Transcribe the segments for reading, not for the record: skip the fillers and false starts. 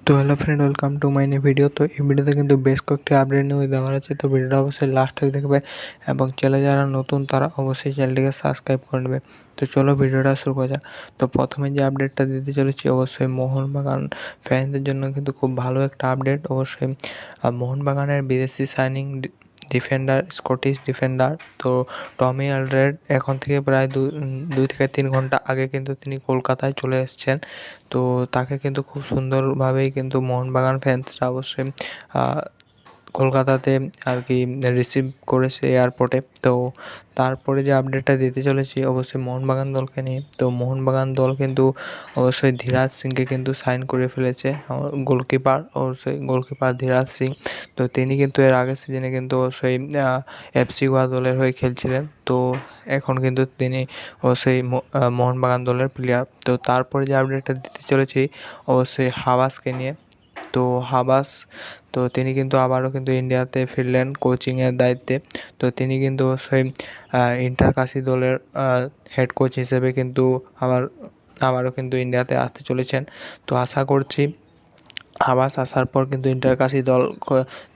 তো hello friend, welcome to my new video. তো এই ভিডিওতে কিন্তু বেশ কয়েকটি আপডেট নিউজ দেওয়া আছে, তো ভিডিওটা অবশ্যই লাস্ট তক দেখবে এবং চ্যানেলে যারা নতুন তারা অবশ্যই চ্যানেলটিকে সাবস্ক্রাইব করে নেবে। তো চলো ভিডিওটা শুরু করা যাক। তো প্রথমে যে আপডেটটা দিতে চলেছি অবশ্যই মোহনবাগান ফ্যানদের জন্য কিন্তু খুব ভালো একটা আপডেট। অবশ্যই মোহনবাগানের বিদেশি সাইনিং ডিফেন্ডার, স্কটিশ ডিফেন্ডার তো টমি অলড্রেড এখন থেকে প্রায় 2 থেকে 3 ঘন্টা আগে কিন্তু তিনি কলকাতায় চলে এসেছেন। তো তাকে কিন্তু খুব সুন্দরভাবেই কিন্তু মোহনবাগান ফ্যান্সরা অবশ্যই কলকাতাতে আর কি রিসিভ করেছে এয়ারপোর্টে। তো তারপরে যে আপডেটটা দিতে চলেছি অবশ্যই মোহনবাগান দলকে নিয়ে। তো মোহনবাগান দল কিন্তু অবশ্যই ধীরাজ সিংকে কিন্তু সাইন করে ফেলেছে, গোলকিপার ধীরাজ সিং। তো তিনি কিন্তু এর আগের সিজনে কিন্তু অবশ্যই এফসি গোয়া দলের হয়ে খেলছিলেন। তো এখন কিন্তু তিনি অবশ্যই মোহনবাগান দলের প্লেয়ার। তো তারপরে যে আপডেটটা দিতে চলেছি অবশ্যই হাবাসকে নিয়ে। তো হাবাস তো তিনি কিন্তু আবারও কিন্তু ইন্ডিয়াতে ফিরলেন কোচিংয়ের দায়িত্বে। তো তিনি কিন্তু অবশ্যই ইন্টারকাশি দলের হেড কোচ হিসেবে কিন্তু আবারও কিন্তু ইন্ডিয়াতে আসতে চলেছেন। তো আশা করছি হাবাস আসার পর কিন্তু ইন্টারকাশি দল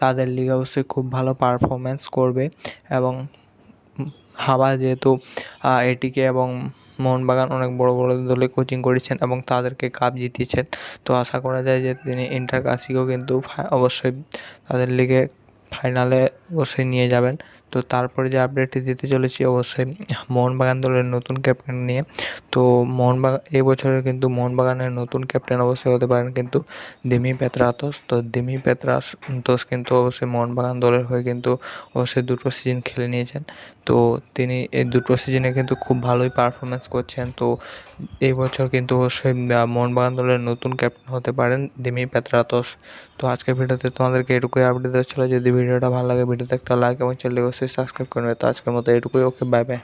তাদের লিগে অবশ্যই খুব ভালো পারফরম্যান্স করবে এবং হাবাস যেহেতু এটিকে এবং মোহনবাগান অনেক বড় বড় দলে কোচিং করেছেন এবং তাদেরকে কাপ জিতিয়েছেন। তো আশা করা যায় যে তিনি ইন্টারকাশিকেও কিন্তু অবশ্যই তাদের লিগে ফাইনালে অবশ্যই নিয়ে যাবেন। তো তারপরে যে আপডেটটি দিতে চলেছি অবশ্যই মোহনবাগান দলের নতুন ক্যাপ্টেন নিয়ে। তো এই বছরের কিন্তু মোহনবাগানের নতুন ক্যাপ্টেন অবশ্যই হতে পারেন কিন্তু দিমি পেত্রাতোস। তো দিমি পেত্রাতোস কিন্তু অবশ্যই মোহনবাগান দলের হয়ে কিন্তু অবশ্যই 2টো সিজন খেলে নিয়েছেন। তো তিনি এই 2টো সিজনে কিন্তু খুব ভালোই পারফরমেন্স করছেন। তো এই বছর কিন্তু অবশ্যই মোহনবাগান দলের নতুন ক্যাপ্টেন হতে পারেন দিমি পেত্রাতোস। তো আজকের ভিডিওতে তোমাদেরকে এটুকুই আপডেট দেওয়া ছিল। যদি ভিডিওটা ভালো লাগে ভিডিওতে একটা লাইক এবং চ্যানেলটি অবশ্যই সাবস্ক্রাইব করবে। তো আজকের মতো এটুকুই, ওকে, বাই বাই।